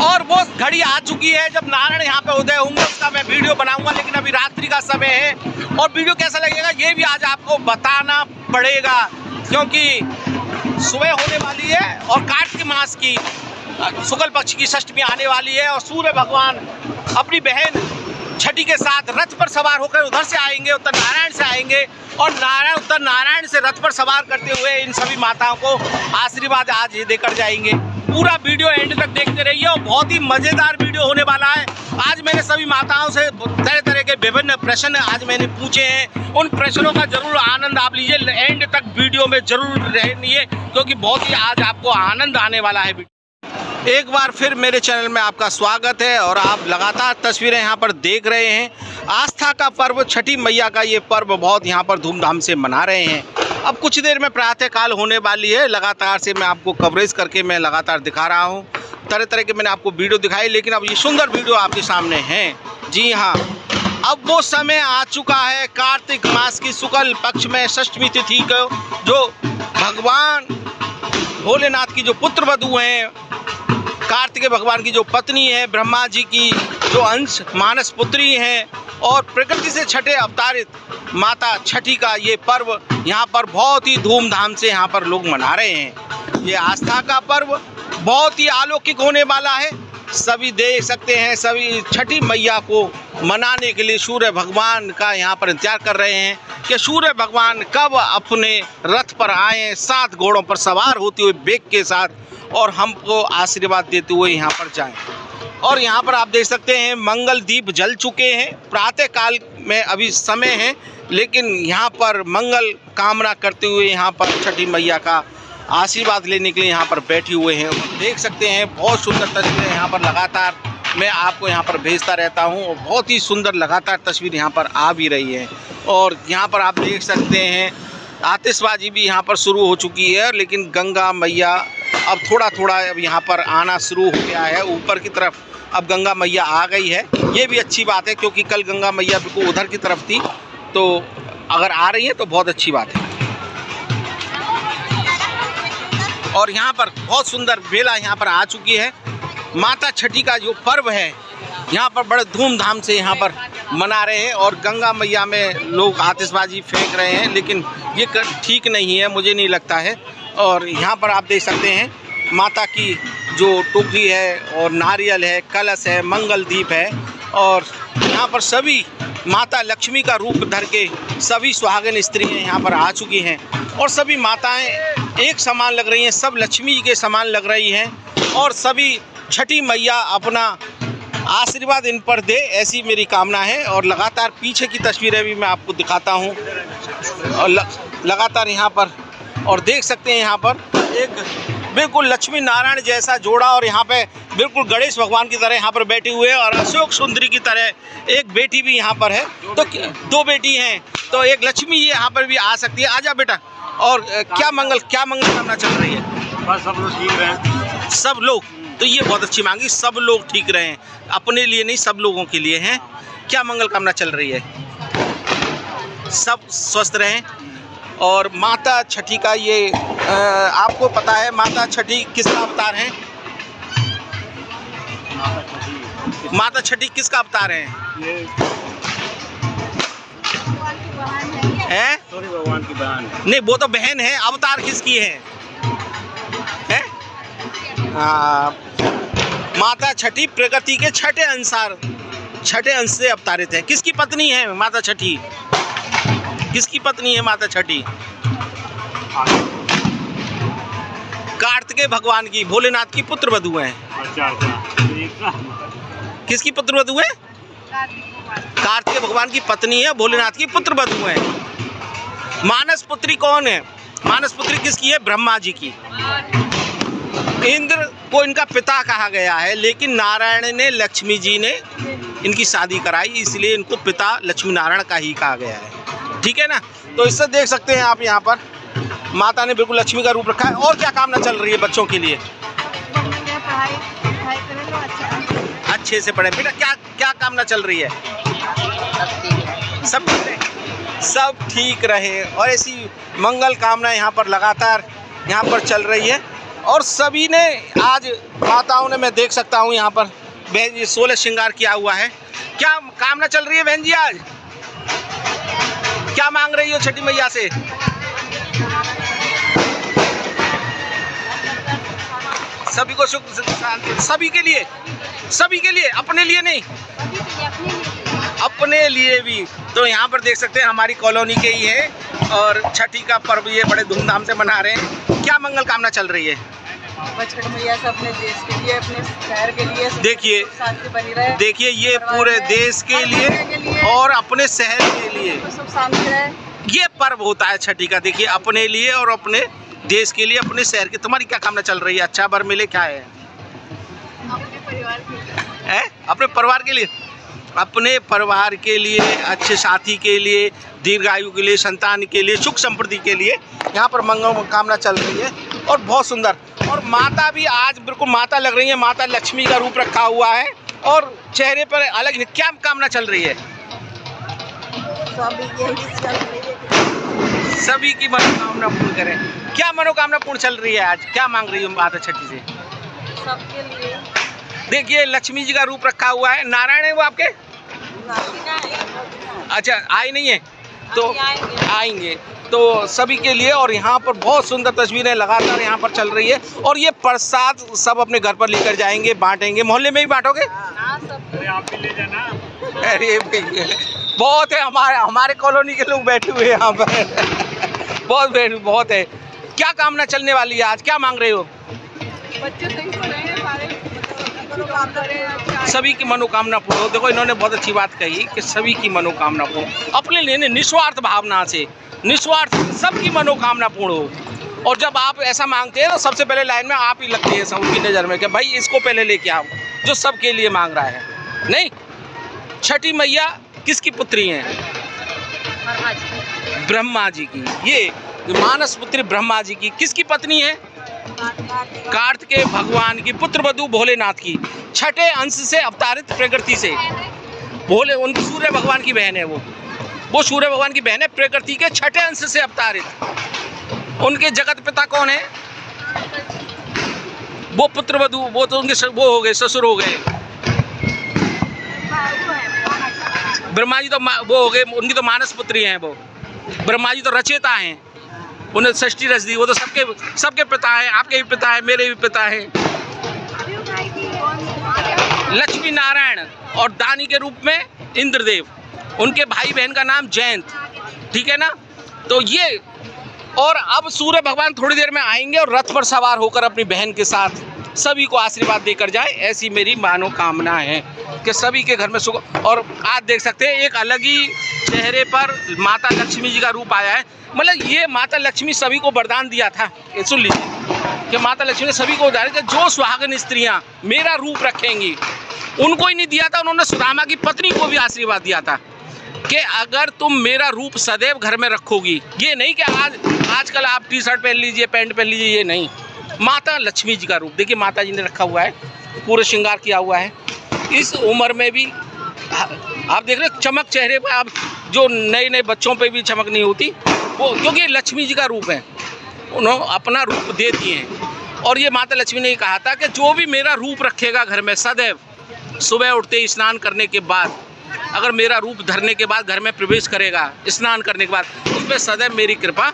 और वो घड़ी आ चुकी है जब नारायण यहाँ पे उदय होंगे, उसका मैं वीडियो बनाऊंगा, लेकिन अभी रात्रि का समय है और वीडियो कैसा लगेगा ये भी आज आपको बताना पड़ेगा, क्योंकि सुबह होने वाली है और कार्तिक मास की शुक्ल पक्ष की षष्ठी आने वाली है और सूर्य भगवान अपनी बहन छठी के साथ रथ पर सवार होकर उधर से आएंगे, उत्तर नारायण से आएंगे और नारायण उत्तर नारायण से रथ पर सवार करते हुए इन सभी माताओं को आशीर्वाद आज ये देकर जाएंगे। पूरा वीडियो एंड तक देखते रहिए और बहुत ही मज़ेदार वीडियो होने वाला है। आज मैंने सभी माताओं से तरह तरह के विभिन्न प्रश्न आज मैंने पूछे हैं, उन प्रश्नों का जरूर आनंद आप लीजिए, एंड तक वीडियो में जरूर रहनिए क्योंकि बहुत ही आज आपको आनंद आने वाला है। एक बार फिर मेरे चैनल में आपका स्वागत है और आप लगातार तस्वीरें यहाँ पर देख रहे हैं। आस्था का पर्व छठी मैया का ये पर्व बहुत यहाँ पर धूमधाम से मना रहे हैं। अब कुछ देर में प्रातःकाल होने वाली है, लगातार से मैं आपको कवरेज करके मैं लगातार दिखा रहा हूँ। तरह तरह के मैंने आपको वीडियो दिखाई, लेकिन अब ये सुंदर वीडियो आपके सामने है। जी हाँ, अब वो समय आ चुका है कार्तिक मास की शुक्ल पक्ष में षष्ठी तिथि को, जो भगवान भोलेनाथ की जो पुत्र वधू हैं, कार्तिकेय भगवान की जो पत्नी है, ब्रह्मा जी की जो अंश मानस पुत्री हैं और प्रकृति से छठे अवतारित माता छठी का ये पर्व यहाँ पर बहुत ही धूमधाम से यहाँ पर लोग मना रहे हैं। ये आस्था का पर्व बहुत ही अलौकिक होने वाला है। सभी देख सकते हैं, सभी छठी मैया को मनाने के लिए सूर्य भगवान का यहाँ पर इंतजार कर रहे हैं कि सूर्य भगवान कब अपने रथ पर आए, 7 घोड़ों पर सवार होते हुए बेग के साथ, और हमको आशीर्वाद देते हुए यहाँ पर जाएं। और यहाँ पर आप देख सकते हैं मंगल दीप जल चुके हैं। प्रातः काल में अभी समय है, लेकिन यहाँ पर मंगल कामना करते हुए यहाँ पर छठी मैया का आशीर्वाद लेने के लिए यहाँ पर बैठे हुए हैं। देख सकते हैं बहुत सुंदर तस्वीरें यहाँ पर लगातार मैं आपको यहाँ पर भेजता रहता हूँ और बहुत ही सुंदर लगातार तस्वीर यहाँ पर आ भी रही है। और यहाँ पर आप देख सकते हैं आतिशबाजी भी यहाँ पर शुरू हो चुकी है, लेकिन गंगा मैया अब थोड़ा थोड़ा अब यहाँ पर आना शुरू हो गया है। ऊपर की तरफ अब गंगा मैया आ गई है, ये भी अच्छी बात है क्योंकि कल गंगा मैया बिल्कुल उधर की तरफ थी, तो अगर आ रही है तो बहुत अच्छी बात है। और यहाँ पर बहुत सुंदर बेला यहाँ पर आ चुकी है। माता छठी का जो पर्व है यहाँ पर बड़े धूमधाम से यहाँ पर मना रहे हैं और गंगा मैया में लोग आतिशबाजी फेंक रहे हैं, लेकिन ये ठीक नहीं है, मुझे नहीं लगता है। और यहाँ पर आप देख सकते हैं माता की जो टोकरी है और नारियल है, कलश है, मंगल दीप है और यहाँ पर सभी माता लक्ष्मी का रूप धर के सभी सुहागन स्त्रियाँ यहाँ पर आ चुकी हैं और सभी माताएं एक समान लग रही हैं, सब लक्ष्मी के समान लग रही हैं और सभी छठी मैया अपना आशीर्वाद इन पर दे, ऐसी मेरी कामना है। और लगातार पीछे की तस्वीरें भी मैं आपको दिखाता हूँ और लगातार यहाँ पर और देख सकते हैं यहाँ पर एक बिल्कुल लक्ष्मी नारायण जैसा जोड़ा और यहाँ पे बिल्कुल गणेश भगवान की तरह यहाँ पर बैठे हुए हैं और अशोक सुंदरी की तरह एक बेटी भी यहाँ पर है, तो 2 बेटी हैं, तो एक लक्ष्मी यहाँ पर भी आ सकती है। आजा बेटा। और क्या मंगल कामना चल रही है? बस सब लोग ठीक रहे। सब लोग, तो ये बहुत अच्छी मांगी, सब लोग ठीक रहें, अपने लिए नहीं सब लोगों के लिए हैं। क्या मंगल कामना चल रही है? सब स्वस्थ रहें। और माता छठी का ये आपको पता है माता छठी किसका अवतार है? माता छठी किसका अवतार है? हैं? सूर्य भगवान की बहन है। नहीं, वो तो बहन है, अवतार किसकी है? माता छठी प्रकृति के छठे अंश से अवतारित है। किसकी पत्नी है माता छठी? किसकी पत्नी है माता छठी? कार्तिकेय भगवान की, भोलेनाथ की पुत्र वधू है। अच्छा। किसकी पुत्र वधू है? कार्तिकेय भगवान की पत्नी है, भोलेनाथ की पुत्र वधू है। मानस पुत्री कौन है? मानस पुत्री किसकी है? ब्रह्मा जी की। इंद्र को इनका पिता कहा गया है, लेकिन नारायण ने, लक्ष्मी जी ने इनकी शादी कराई, इसलिए इनको पिता लक्ष्मी नारायण का ही कहा गया है। ठीक है ना? तो इससे देख सकते हैं आप यहाँ पर माता ने बिल्कुल लक्ष्मी का रूप रखा है। और क्या कामना चल रही है बच्चों के लिए? अच्छे से पढ़े बेटा। क्या कामना चल रही है? सब ठीक रहे और ऐसी मंगल कामना यहाँ पर लगातार यहाँ पर चल रही है। और सभी ने आज माताओं ने, मैं देख सकता हूँ यहाँ पर बहन जी 16 श्रृंगार किया हुआ है। क्या कामना चल रही है बहन जी आज? क्या मांग रही हो छठी मैया से? सभी को सुख शांति, सभी के लिए, अपने लिए नहीं, अपने लिए भी। तो यहाँ पर देख सकते हैं हमारी कॉलोनी के ही है और छठी का पर्व ये बड़े धूमधाम से मना रहे हैं। क्या मंगल कामना चल रही है? छठ मैया से अपने देश के लिए, अपने शहर के लिए देखिए, शांति बनी रहे। देखिए ये पूरे देश के लिए और अपने शहर के लिए सब शांति रहे। ये पर्व होता है छठी का। देखिए अपने लिए और अपने देश के लिए, अपने शहर की। तुम्हारी क्या कामना चल रही है? अच्छा वर मिले, क्या है? अपने परिवार के लिए। अपने परिवार के लिए, अपने परिवार के लिए, अच्छे साथी के लिए, दीर्घायु के लिए, संतान के लिए, सुख समृद्धि के लिए यहाँ पर मंगल कामना चल रही है। और बहुत सुंदर, और माता भी आज बिल्कुल माता लग रही है। माता लक्ष्मी का रूप रखा हुआ है और चेहरे पर अलग क्या कामना चल रही है? सभी की मनोकामना पूर्ण करें। क्या मनोकामना पूर्ण चल रही है आज? क्या मांग रही हो माता छठी से? सबके लिए। देखिए लक्ष्मी जी का रूप रखा हुआ है। नारायण है वो आपके? अच्छा, आए नहीं है तो आएंगे तो सभी के लिए। और यहाँ पर बहुत सुंदर तस्वीरें लगातार यहाँ पर चल रही है। और ये प्रसाद सब अपने घर पर लेकर जाएंगे, बांटेंगे। मोहल्ले में ही बांटोगे? अरे आप भी ले जाना। अरे भैया बहुत है, हमारे कॉलोनी के लोग बैठे हुए हैं यहाँ पर। बहुत है। क्या कामना चलने वाली है आज? क्या मांग रहे हो? बच्चे सही पढ़े हैं, सभी की मनोकामना पूर्ण हो। देखो इन्होंने बहुत अच्छी बात कही कि सभी की मनोकामना पूर्ण, अपने लिए निस्वार्थ भावना से, निस्वार्थ सबकी मनोकामना पूर्ण हो। और जब आप ऐसा मांगते हैं तो सबसे पहले लाइन में आप ही लगते हैं सबकी नज़र में कि भाई इसको पहले लेके आओ, जो सबके लिए मांग रहा है। नहीं, छठी मैया किसकी पुत्री हैं? ब्रह्मा जी की। ये मानस पुत्री ब्रह्मा जी की। किसकी पत्नी है? कार्तिकेय भगवान की, पुत्र वधू भोलेनाथ की। छठे अंश से अवतारित प्रकृति से भोले, उन सूर्य भगवान की बहन है वो सूर्य भगवान की बहन है। प्रकृति के छठे अंश से अवतारित। उनके जगत पिता कौन है? वो पुत्र वधू, वो तो उनके वो हो गए, ससुर हो गए। ब्रह्मा जी तो वो हो गए, उनकी तो मानस पुत्री हैं वो। ब्रह्मा जी तो रचयिता हैं, उन्हें सृष्टि रच दी। वो तो सबके पिता हैं, आपके भी पिता हैं, मेरे भी पिता हैं। लक्ष्मी नारायण और दानी के रूप में इंद्रदेव। उनके भाई बहन का नाम जयंत, ठीक है ना? तो ये, और अब सूर्य भगवान थोड़ी देर में आएंगे और रथ पर सवार होकर अपनी बहन के साथ सभी को आशीर्वाद देकर जाए। ऐसी मेरी मनोकामना है कि सभी के घर में सुख। और आज देख सकते हैं एक अलग ही चेहरे पर माता लक्ष्मी जी का रूप आया है। मतलब ये माता लक्ष्मी सभी को वरदान दिया था, ये सुन लीजिए कि माता लक्ष्मी ने सभी को वरदान दिया, जो सुहागन स्त्रियां मेरा रूप रखेंगी। उनको ही नहीं दिया था, उन्होंने सुदामा की पत्नी को भी आशीर्वाद दिया था कि अगर तुम मेरा रूप सदैव घर में रखोगी। ये नहीं कि आजकल आप टी शर्ट पहन लीजिए, पैंट पहन लीजिए, ये नहीं। माता लक्ष्मी जी का रूप देखिए, माता जी ने रखा हुआ है, पूरे श्रृंगार किया हुआ है। इस उम्र में भी आप देख रहे हो चमक चेहरे पर। आप जो नए बच्चों पे भी चमक नहीं होती वो, क्योंकि लक्ष्मी जी का रूप है, उन्होंने अपना रूप दे दिए हैं। और ये माता लक्ष्मी ने कहा था कि जो भी मेरा रूप रखेगा घर में सदैव, सुबह उठते ही स्नान करने के बाद, अगर मेरा रूप धरने के बाद घर में प्रवेश करेगा, स्नान करने के बाद, उस पर सदैव मेरी कृपा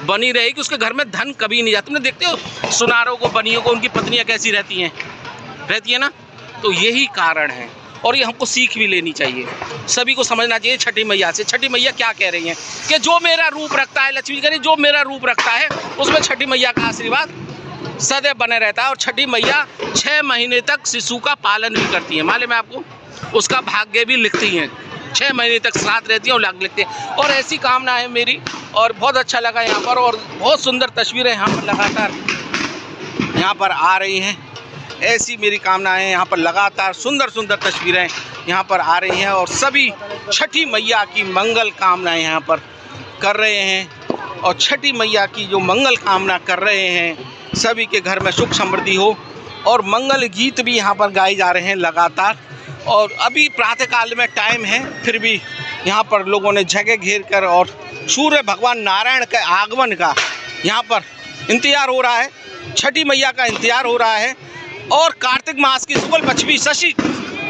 बनी रहेगी। उसके घर में धन कभी नहीं जाता। तुमने देखते हो सुनारों को, बनियों को, उनकी पत्नियां कैसी रहती हैं ना? तो यही कारण है। और ये हमको सीख भी लेनी चाहिए, सभी को समझना चाहिए छठी मैया से। छठी मैया क्या कह रही हैं कि जो मेरा रूप रखता है, लक्ष्मी कह रही जो मेरा रूप रखता है, उसमें छठी मैया का आशीर्वाद सदैव बने रहता है। और छठी मैया 6 महीने तक शिशु का पालन भी करती हैं, मालूम है आपको? उसका भाग्य भी लिखती हैं, 6 महीने तक साथ रहती हैं और लाग लिखते हैं। और ऐसी कामना है मेरी, और बहुत अच्छा लगा यहाँ पर। और बहुत सुंदर तस्वीरें यहाँ पर लगातार यहाँ पर आ रही हैं। ऐसी मेरी कामनाएं यहाँ पर लगातार सुंदर सुंदर तस्वीरें यहाँ पर आ रही हैं। और सभी छठी मैया की मंगल कामनाएं यहाँ पर कर रहे हैं। और छठी मैया की जो मंगल कामना कर रहे हैं, सभी के घर में सुख समृद्धि हो। और मंगल गीत भी यहाँ पर गाए जा रहे हैं लगातार। और अभी प्रातःकाल में टाइम है, फिर भी यहाँ पर लोगों ने जगह घेर कर और सूर्य भगवान नारायण के आगमन का यहाँ पर इंतजार हो रहा है। छठी मैया का इंतजार हो रहा है। और कार्तिक मास की शुक्ल पक्षमी षष्ठी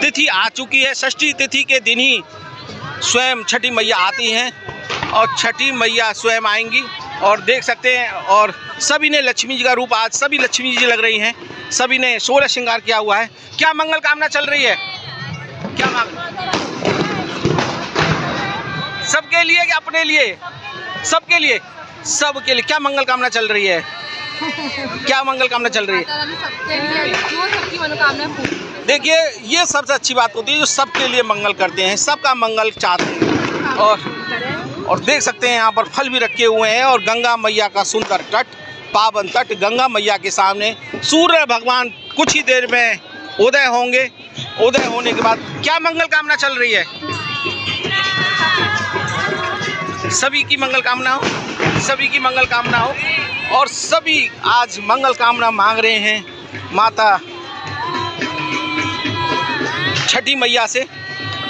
तिथि आ चुकी है। षष्ठी तिथि के दिन ही स्वयं छठी मैया आती हैं और छठी मैया स्वयं आएंगी। और देख सकते हैं, और सभी ने लक्ष्मी जी का रूप, आज सभी लक्ष्मी जी लग रही हैं। सभी ने 16 श्रृंगार किया हुआ है। क्या मंगल कामना चल रही है? क्या मांग? सबके लिए कि अपने लिए? सबके लिए, सबके लिए। क्या मंगल कामना चल रही है? क्या मंगल कामना चल रही है? सबके लिए जो सबकी मनोकामना पूरी। देखिए, ये सबसे अच्छी बात होती है जो सबके लिए मंगल करते हैं, सबका मंगल चाहते हैं। और देख सकते हैं यहाँ पर फल भी रखे हुए हैं और गंगा मैया का सुंदर तट, पावन तट। गंगा मैया के सामने सूर्य भगवान कुछ ही देर में उदय होंगे। उदय होने के बाद क्या मंगल कामना चल रही है? सभी की मंगल कामना हो, सभी की मंगल कामना हो। और सभी आज मंगल कामना मांग रहे हैं माता छठी मैया से।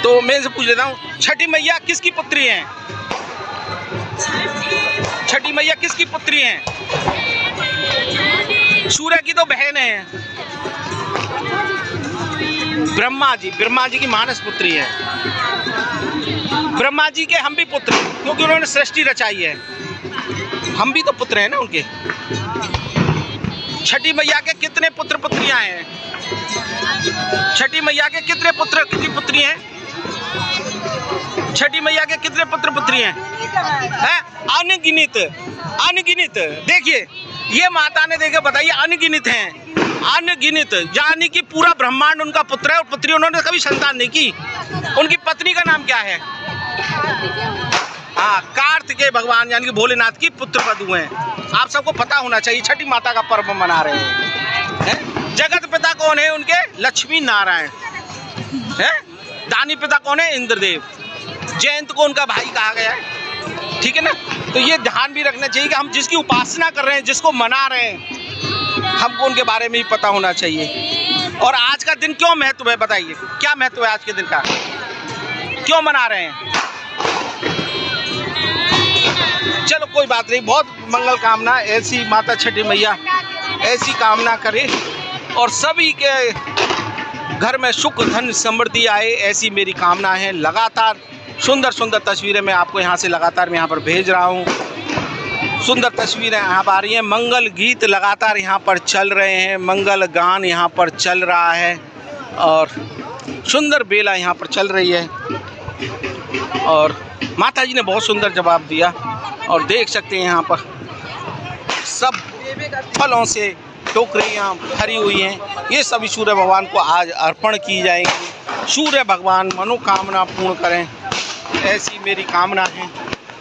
तो मैं इनसे पूछ लेता हूँ, छठी मैया किसकी पुत्री हैं? छठी मैया किसकी पुत्री हैं? सूर्य की तो बहन है। ब्रह्मा जी की मानस पुत्री है। ब्रह्मा जी के हम भी पुत्र हैं क्योंकि उन्होंने सृष्टि रचाई है। हम भी तो पुत्र हैं ना उनके। छठी मैया के कितने पुत्र पुत्रियां हैं? छठी मैया के कितने पुत्र कितनी पुत्री हैं? छठी मैया के कितने पुत्र पुत्री हैं? अनगिनित, अनगिनित। देखिए, ये माता ने देखे बताइए, अनगिनित हैं, अनगिनित। यानी कि पूरा ब्रह्मांड उनका पुत्र है और पुत्री उन्होंने कभी संतान नहीं की। उनकी पत्नी का नाम क्या है? हाँ, कार्तिकेय भगवान यानी कि भोलेनाथ की पुत्र वधू हैं। आप सबको पता होना चाहिए। छठी माता का पर्व मना रहे हैं। जगत पिता कौन है उनके? लक्ष्मी नारायण है। दानी पिता कौन है? इंद्रदेव। जयंत को उनका भाई कहा गया है। ठीक है ना? तो ये ध्यान भी रखना चाहिए कि हम जिसकी उपासना कर रहे हैं, जिसको मना रहे हैं, हमको उनके बारे में ही पता होना चाहिए। और आज का दिन क्यों महत्व है बताइए? क्या महत्व है आज के दिन का? क्यों मना रहे हैं? चलो कोई बात नहीं, बहुत मंगल कामना। ऐसी माता छठी मैया ऐसी कामना करे और सभी के घर में सुख धन समृद्धि आए, ऐसी मेरी कामना है। लगातार सुंदर सुंदर तस्वीरें मैं आपको यहाँ से लगातार मैं यहाँ पर भेज रहा हूँ। सुंदर तस्वीरें यहाँ पर आ रही हैं। मंगल गीत लगातार यहाँ पर चल रहे हैं, मंगल गान यहाँ पर चल रहा है और सुंदर बेला यहाँ पर चल रही है। और माता जी ने बहुत सुंदर जवाब दिया। और देख सकते हैं यहाँ पर सब फलों से टोकरियाँ भरी हुई हैं। ये सभी सूर्य भगवान को आज अर्पण की जाएंगी। सूर्य भगवान मनोकामना पूर्ण करें, ऐसी मेरी कामना है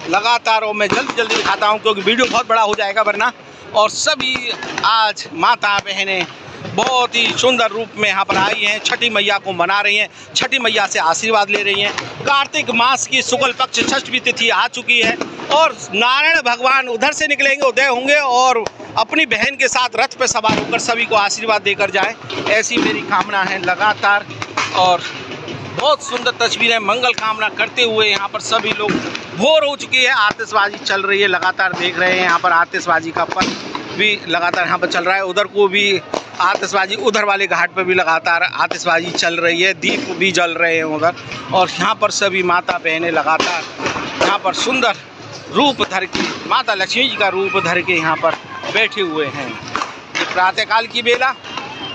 लगातार। और मैं जल्दी जल्दी दिखाता हूँ क्योंकि वीडियो बहुत बड़ा हो जाएगा वरना। और सभी आज माता बहनें बहुत ही सुंदर रूप में यहाँ पर आई हैं, छठी मैया को मना रही हैं, छठी मैया से आशीर्वाद ले रही हैं। कार्तिक मास की शुक्ल पक्ष षष्ठी तिथि आ चुकी है और नारायण भगवान उधर से निकलेंगे, उदय होंगे और अपनी बहन के साथ रथ पर सवार होकर सभी को आशीर्वाद देकर जाएं, ऐसी मेरी कामना है लगातार। और बहुत सुंदर तस्वीरें मंगल कामना करते हुए यहाँ पर सभी लोग। भोर हो चुकी है, आतिशबाजी चल रही है, लगातार देख रहे हैं यहाँ पर आतिशबाजी का पर्व भी लगातार यहाँ पर चल रहा है। उधर को भी आतिशबाजी, उधर वाले घाट पर भी लगातार आतिशबाजी चल रही है, दीप भी जल रहे हैं उधर। और यहाँ पर सभी माता बहनें लगातार यहाँ पर सुंदर रूप धर के, माता लक्ष्मी जी का रूप धर के यहाँ पर बैठे हुए हैं। ये प्रातःकाल की बेला,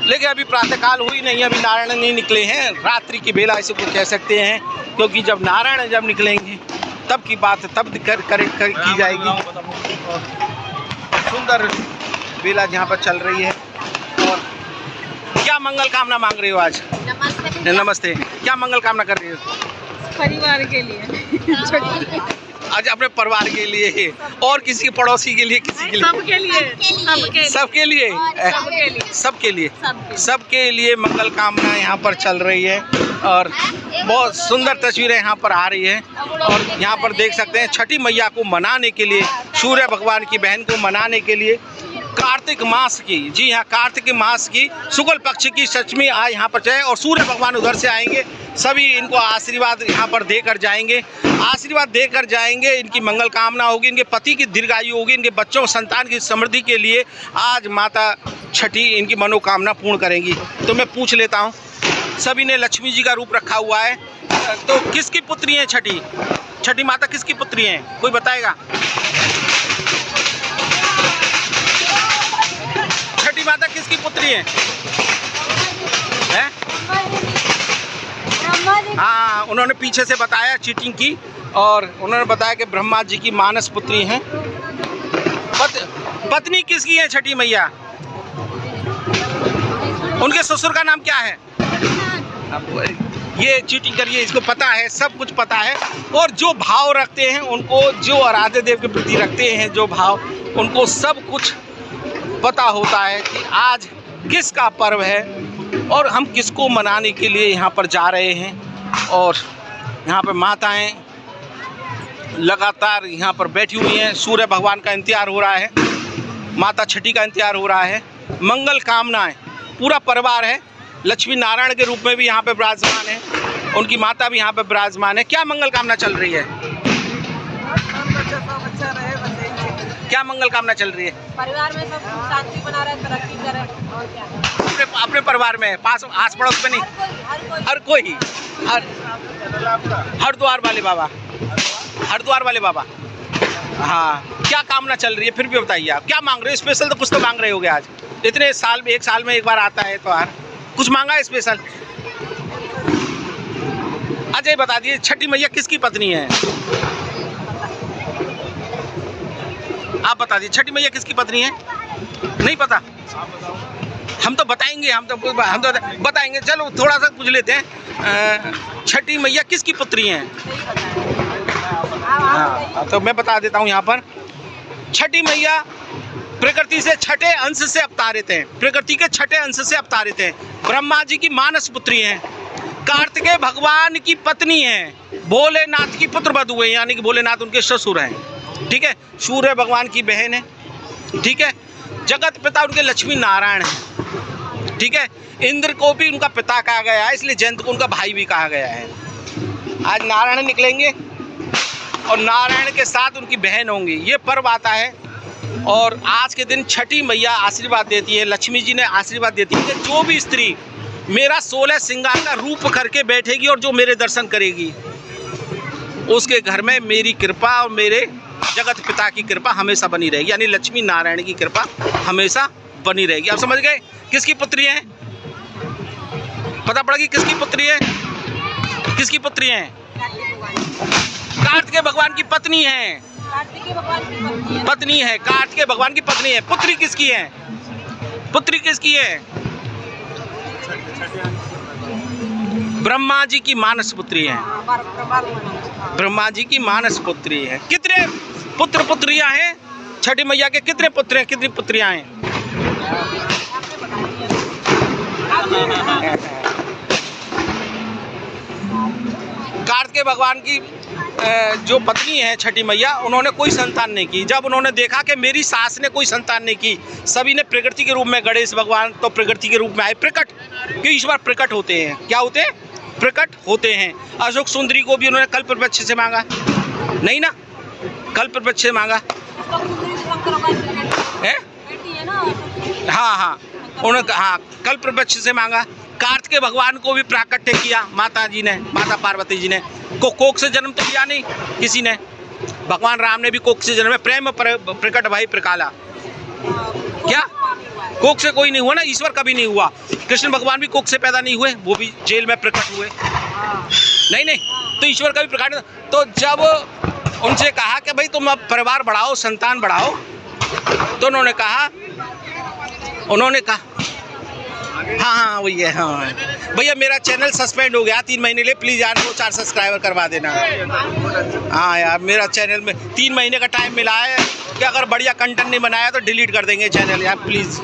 लेकिन अभी प्रातःकाल हुई नहीं, अभी नारायण नहीं निकले हैं। रात्रि की बेला ऐसे को कह सकते हैं क्योंकि जब नारायण जब निकलेंगे तब की बात तब की जाएगी। सुंदर बेला यहाँ पर चल रही है। और क्या मंगल कामना मांग रही हो आज? नमस्ते। नमस्ते। क्या मंगल कामना कर रही हो? परिवार के लिए। आज अपने परिवार के लिए और किसी पड़ोसी के लिए, किसी के लिए, सबके लिए, सबके लिए, सबके लिए, सबके लिए मंगल कामना यहाँ पर चल रही है। और बहुत सुंदर तस्वीरें यहाँ पर आ रही है। और यहाँ पर देख सकते हैं छठी मैया को मनाने के लिए, सूर्य भगवान की बहन को मनाने के लिए कार्तिक मास की, जी हाँ, कार्तिक मास की शुक्ल पक्ष की सप्तमी आज यहाँ पर है और सूर्य भगवान उधर से आएंगे। सभी इनको आशीर्वाद यहाँ पर देकर जाएंगे, आशीर्वाद देकर जाएंगे। इनकी मंगल कामना होगी, इनके पति की दीर्घायु होगी, इनके बच्चों संतान की समृद्धि के लिए आज माता छठी इनकी मनोकामना पूर्ण करेंगी। तो मैं पूछ लेता हूँ, सभी ने लक्ष्मी जी का रूप रखा हुआ है, तो किसकी पुत्री है छठी? छठी माता किसकी पुत्री है, कोई बताएगा? छठी माता किसकी पुत्री है? हाँ, उन्होंने पीछे से बताया, चीटिंग की, और उन्होंने बताया कि ब्रह्मा जी की मानस पुत्री हैं। पत्नी किसकी है छठी मैया? उनके ससुर का नाम क्या है? ये चीटिंग करिए, इसको पता है, सब कुछ पता है। और जो भाव रखते हैं उनको, जो आराध्य देव के प्रति रखते हैं जो भाव, उनको सब कुछ पता होता है कि आज किसका पर्व है और हम किसको मनाने के लिए यहाँ पर जा रहे हैं। और यहाँ पर माताएं लगातार यहाँ पर बैठी हुई हैं, सूर्य भगवान का इंतजार हो रहा है, माता छठी का इंतजार हो रहा है। मंगल कामनाएं, पूरा परिवार है, लक्ष्मी नारायण के रूप में भी यहाँ पे विराजमान है, उनकी माता भी यहाँ पे विराजमान है। क्या मंगल कामना चल रही है? क्या मंगल कामना चल रही है? परिवार में सब शांति बना रहे, तरक्की करे, और क्या? अपने परिवार में, पास आस पड़ोस में नहीं, हर कोई हरिद्वार वाले बाबा, हरिद्वार वाले बाबा, हाँ, क्या कामना चल रही है फिर भी बताइए आप, क्या मांग रहे हो? स्पेशल तो कुछ तो मांग रहे होगे आज, इतने साल में, एक साल में एक बार आता है त्योहार, कुछ मांगा है स्पेशल? अजय बता दिए, छठी मैया किसकी पत्नी है? आप बता दीजिए, छठी मैया किसकी पत्नी है? नहीं पता? हम तो बताएंगे, हम तो बताएंगे। चलो थोड़ा सा पूछ लेते हैं, छठी मैया किसकी पुत्री हैं? हाँ, तो मैं बता देता हूँ यहाँ पर, छठी मैया प्रकृति से छठे अंश से अवतारित हैं, प्रकृति के छठे अंश से अवतारित हैं, ब्रह्मा जी की मानस पुत्री हैं, कार्तिकेय भगवान की पत्नी हैं, भोलेनाथ की पुत्र वधू हैं, यानी कि भोलेनाथ उनके ससुर हैं, ठीक है, सूर्य भगवान की बहन है, ठीक है, जगत पिता उनके लक्ष्मी नारायण हैं, ठीक है, इंद्र को भी उनका पिता कहा गया है, इसलिए जयंत को उनका भाई भी कहा गया है। आज नारायण निकलेंगे और नारायण के साथ उनकी बहन होंगी, ये पर्व आता है। और आज के दिन छठी मैया आशीर्वाद देती है, लक्ष्मी जी ने आशीर्वाद देती है कि जो भी स्त्री मेरा 16 श्रृंगार का रूप करके बैठेगी और जो मेरे दर्शन करेगी, उसके घर में मेरी कृपा और मेरे जगत पिता की कृपा हमेशा बनी रहेगी, यानी लक्ष्मी नारायण की कृपा हमेशा बनी रहेगी। आप समझ गए किसकी पुत्री है? पता पड़ा कि किसकी पुत्री है? किसकी पुत्री है? कार्तिकेय भगवान की पत्नी है, पत्नी है, कार्तिकेय भगवान की पत्नी है। पुत्री किसकी है? पुत्री किसकी है? ब्रह्मा जी की मानस पुत्री है, ब्रह्मा जी की मानस पुत्री है। कितने पुत्र पुत्रियां हैं छठी मैया के? कितने पुत्र हैं, कितनी पुत्रियां हैं? कार्तिकेय भगवान की जो पत्नी है छठी मैया, उन्होंने कोई संतान नहीं की। जब उन्होंने देखा कि मेरी सास ने कोई संतान नहीं की, सभी ने प्रकृति के रूप में, गणेश भगवान तो प्रकृति के रूप में आए, प्रकट, कि ईश्वर प्रकट होते हैं। क्या होते हैं? प्रकट होते हैं। अशोक सुंदरी को भी उन्होंने कल्पवृक्ष से मांगा, नहीं ना, कल्पवृक्ष से मांगा है, हाँ हाँ, उन्होंने हाँ कल्पवृक्ष से मांगा। कार्तिकेय भगवान को भी प्राकट्य किया माता जी ने, माता पार्वती जी ने। कोख से जन्म तो लिया नहीं किसी ने, भगवान राम ने भी कोख से जन्म, प्रेम प्रकट भाई प्रकाला। क्या कोख से कोई नहीं हुआ ना, ईश्वर कभी नहीं हुआ। कृष्ण भगवान भी कोख से पैदा नहीं हुए, वो भी जेल में प्रकट हुए, नहीं नहीं, तो ईश्वर का भी प्रकट। तो जब उनसे कहा कि भाई तुम अब परिवार बढ़ाओ, संतान बढ़ाओ, तो उन्होंने कहा हाँ हाँ वही है, हाँ भैया मेरा चैनल सस्पेंड हो गया 3 महीने लिए, प्लीज़ यार 4 सब्सक्राइबर करवा देना। हाँ यार, मेरा चैनल में 3 महीने का टाइम मिला है कि अगर बढ़िया कंटेंट नहीं बनाया तो डिलीट कर देंगे चैनल यार, प्लीज़।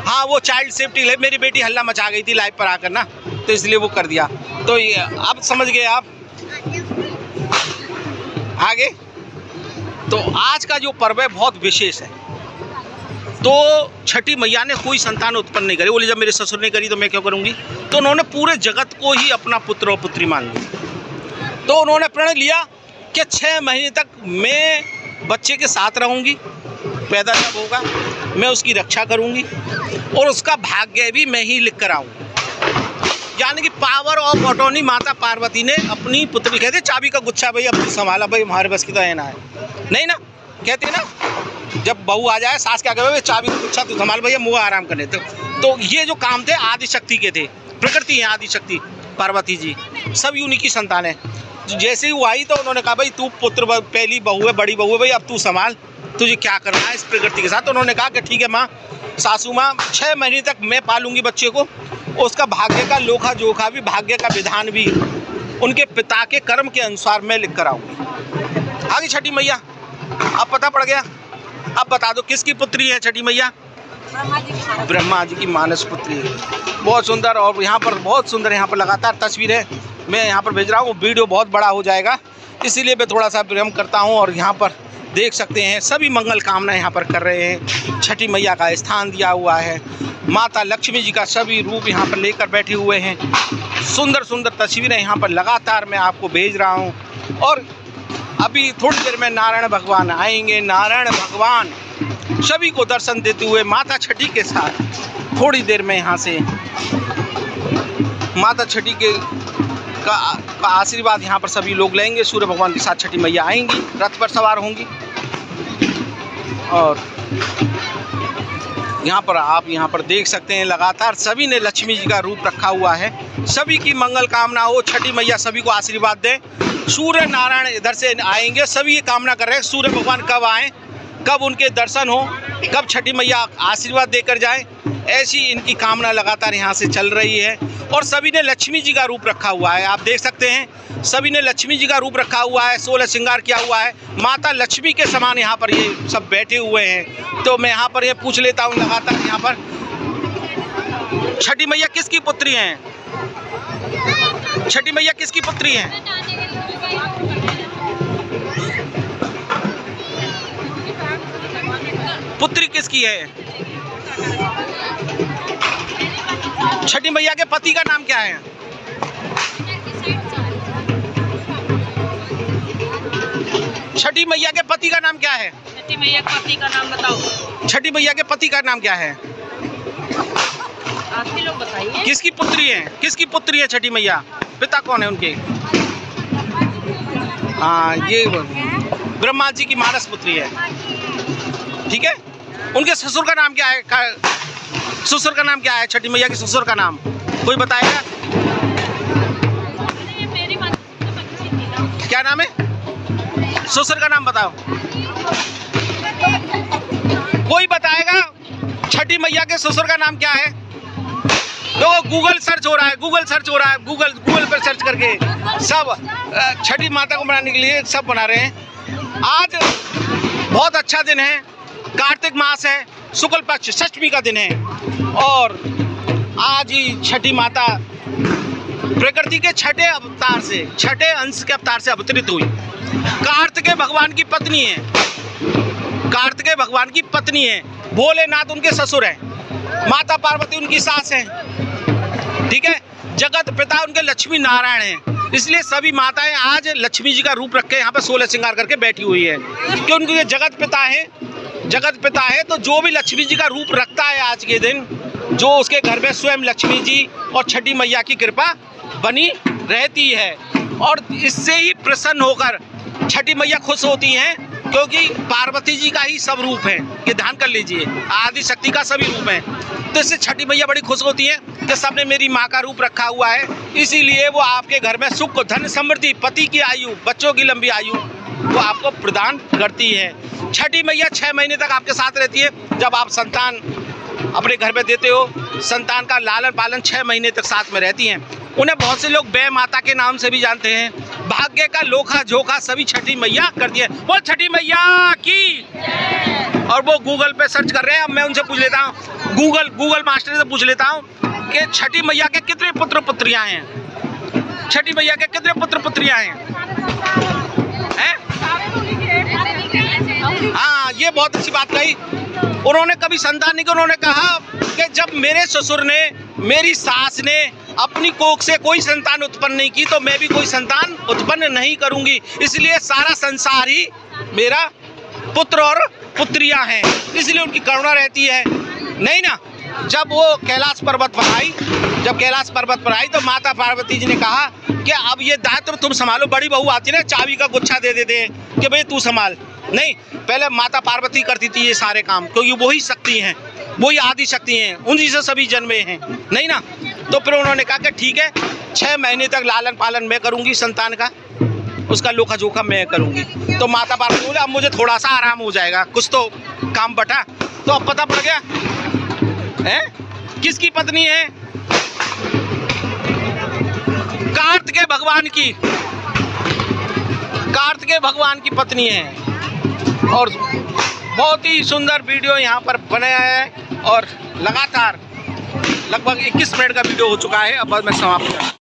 हाँ, वो चाइल्ड सेफ्टी है, मेरी बेटी हल्ला मचा गई थी लाइव पर आकर ना, तो इसलिए वो कर दिया। तो ये अब समझ गए आप आगे। तो आज का जो पर्व है बहुत विशेष है, तो छठी मैया ने कोई संतान उत्पन्न नहीं करी। बोली जब मेरे ससुर ने करी तो मैं क्यों करूँगी। तो उन्होंने पूरे जगत को ही अपना पुत्र और पुत्री मान ली। तो उन्होंने प्रण लिया कि 6 महीने तक मैं बच्चे के साथ रहूँगी, पैदा जब होगा मैं उसकी रक्षा करूँगी और उसका भाग्य भी मैं ही लिख कर आऊँगी। यानी कि पावर ऑफ अटॉर्नी माता पार्वती ने अपनी पुत्री, कहते चाबी का गुच्छा भाई अब संभाला, भाई हमारे बस की तो है ना है नहीं ना, कहते हैं ना जब बहू आ जाए सास क्या कहे चाबी का गुच्छा तू संभाल भैया मुँह आराम करने। तो ये जो काम थे आदि शक्ति के थे, प्रकृति है आदि शक्ति पार्वती जी, सब उन्हीं की संतान है। जैसे ही वो आई तो उन्होंने कहा भाई तू पुत्र पहली बहू है, बड़ी बहू है, भाई अब तू संभाल, तुझे क्या करना है इस प्रकृति के साथ। तो उन्होंने कहा कि ठीक है माँ, सासू माँ 6 महीने तक मैं पालूंगी बच्चे को, उसका भाग्य का लोखा जोखा भी, भाग्य का विधान भी उनके पिता के कर्म के अनुसार मैं लिख कर आऊँगी। आगे छठी मैया, अब पता पड़ गया। अब बता दो किसकी पुत्री है छठी मैया? ब्रह्मा जी की मानस पुत्री है। बहुत सुंदर, और यहाँ पर बहुत सुंदर, यहाँ पर लगातार तस्वीरें मैं यहाँ पर भेज रहा हूँ। वीडियो बहुत बड़ा हो जाएगा इसीलिए मैं थोड़ा सा विलम्ब करता हूँ। और यहाँ पर देख सकते हैं सभी मंगल कामना यहाँ पर कर रहे हैं। छठी मैया का स्थान दिया हुआ है, माता लक्ष्मी जी का सभी रूप यहाँ पर लेकर बैठे हुए हैं। सुंदर सुंदर तस्वीरें यहाँ पर लगातार मैं आपको भेज रहा हूँ। और अभी थोड़ी देर में नारायण भगवान आएंगे। नारायण भगवान सभी को दर्शन देते हुए माता छठी के साथ थोड़ी देर में यहाँ से माता छठी का आशीर्वाद यहाँ पर सभी लोग लेंगे। सूर्य भगवान के साथ छठी मैया आएंगी, रथ पर सवार होंगी। और यहाँ पर आप यहाँ पर देख सकते हैं लगातार सभी ने लक्ष्मी जी का रूप रखा हुआ है। सभी की मंगल कामना हो, छठी मैया सभी को आशीर्वाद दें। सूर्य नारायण इधर से आएंगे, सभी ये कामना कर रहे हैं सूर्य भगवान कब आएँ, कब उनके दर्शन हो, कब छठी मैया आशीर्वाद देकर जाएं। ऐसी इनकी कामना लगातार यहाँ से चल रही है। और सभी ने लक्ष्मी जी का रूप रखा हुआ है, आप देख सकते हैं सभी ने लक्ष्मी जी का रूप रखा हुआ है, 16 श्रृंगार किया हुआ है। माता लक्ष्मी के समान यहाँ पर ये सब बैठे हुए हैं। तो मैं यहाँ पर ये पूछ लेता हूँ लगातार यहाँ पर, छठी मैया किसकी पुत्री हैं? छठी मैया किसकी पुत्री हैं? पुत्री किसकी है? छठी मैया के पति का नाम क्या है? छठी मैया के पति का नाम क्या है? छठी मैया के पति का नाम बताओ। छठी मैया के पति का नाम क्या है? आप ही लोग बताइए। किसकी पुत्री है? किसकी पुत्री है छठी मैया? पिता कौन है उनके? हाँ, ये ब्रह्मा जी की मानस पुत्री है। ठीक है। उनके ससुर का नाम क्या है? ससुर का नाम क्या है? छठी मैया के ससुर का नाम कोई बताएगा? क्या नाम है? ससुर का नाम बताओ, कोई बताएगा? छठी मैया के ससुर का नाम क्या है? तो गूगल सर्च हो रहा है, गूगल सर्च हो रहा है, गूगल पर सर्च करके सब छठी माता को मनाने के लिए सब बना रहे हैं। आज बहुत अच्छा दिन है, कार्तिक मास है, शुक्ल पक्ष षष्ठी का दिन है। और आज ही छठी माता प्रकृति के छठे अवतार से, छठे अंश के अवतार से अवतरित हुई। कार्तिकेय भगवान की पत्नी है, कार्तिकेय भगवान की पत्नी है। भोलेनाथ उनके ससुर हैं, माता पार्वती उनकी सास है। ठीक है। जगत पिता उनके लक्ष्मी नारायण हैं। इसलिए सभी माताएं आज लक्ष्मी जी का रूप रख के यहाँ पे 16 श्रृंगार करके बैठी हुई है, क्योंकि उनके जगत पिता है, जगत पिता है। तो जो भी लक्ष्मी जी का रूप रखता है आज के दिन, जो उसके घर में स्वयं लक्ष्मी जी और छठी मैया की कृपा बनी रहती है। और इससे ही प्रसन्न होकर छठी मैया खुश होती हैं, क्योंकि पार्वती जी का ही सब रूप है। ये ध्यान कर लीजिए, आदि शक्ति का सभी रूप है। तो इससे छठी मैया बड़ी खुश होती है कि सबने मेरी माँ का रूप रखा हुआ है। इसीलिए वो आपके घर में सुख, धन, समृद्धि, पति की आयु, बच्चों की लंबी आयु वो आपको प्रदान करती है। छठी मैया 6 महीने तक आपके साथ रहती है। जब आप संतान अपने घर में देते हो, संतान का लालन पालन 6 महीने तक साथ में रहती हैं। उन्हें बहुत से लोग बै माता के नाम से भी जानते हैं। भाग्य का लोखा झोंका सभी छठी मैया करती है। बोल छठी मैया की। और वो गूगल पे सर्च कर रहे हैं। अब मैं उनसे पूछ लेता हूँ, गूगल मास्टर से पूछ लेता हूँ कि छठी मैया के कितने पुत्र पुत्रियाँ हैं? छठी मैया के कितने पुत्र पुत्रियाँ हैं? हाँ, ये बहुत अच्छी बात कही। उन्होंने कभी संतान नहीं की। उन्होंने कहा कि जब मेरे ससुर ने, मेरी सास ने अपनी कोख से कोई संतान उत्पन्न नहीं की तो मैं भी कोई संतान उत्पन्न नहीं करूंगी। इसलिए सारा संसार ही मेरा पुत्र और पुत्रियां हैं, इसलिए उनकी करुणा रहती है। नहीं ना, जब वो कैलाश पर्वत पर आई तो माता पार्वती जी ने कहा कि अब ये दायित्व तुम संभालो। बड़ी बहू आती ना, चाबी का गुच्छा दे देते हैं कि भाई तू संभाल। नहीं, पहले माता पार्वती करती थी ये सारे काम, क्योंकि वही शक्ति हैं, वही आदि शक्ति हैं, उन्हीं से सभी जन्मे हैं। नहीं ना, तो फिर उन्होंने कहा कि ठीक है, 6 महीने तक लालन पालन मैं करूंगी संतान का, उसका लोखा जोखा मैं करूंगी। तो माता पार्वती बोले अब मुझे थोड़ा सा आराम हो जाएगा, कुछ तो काम बटा। तो अब पता पड़ गया है किसकी पत्नी है, कार्तिकेय भगवान की पत्नी है। और बहुत ही सुंदर वीडियो यहाँ पर बनाया है और लगातार लगभग 21 मिनट का वीडियो हो चुका है। अब मैं समाप्त करूँ।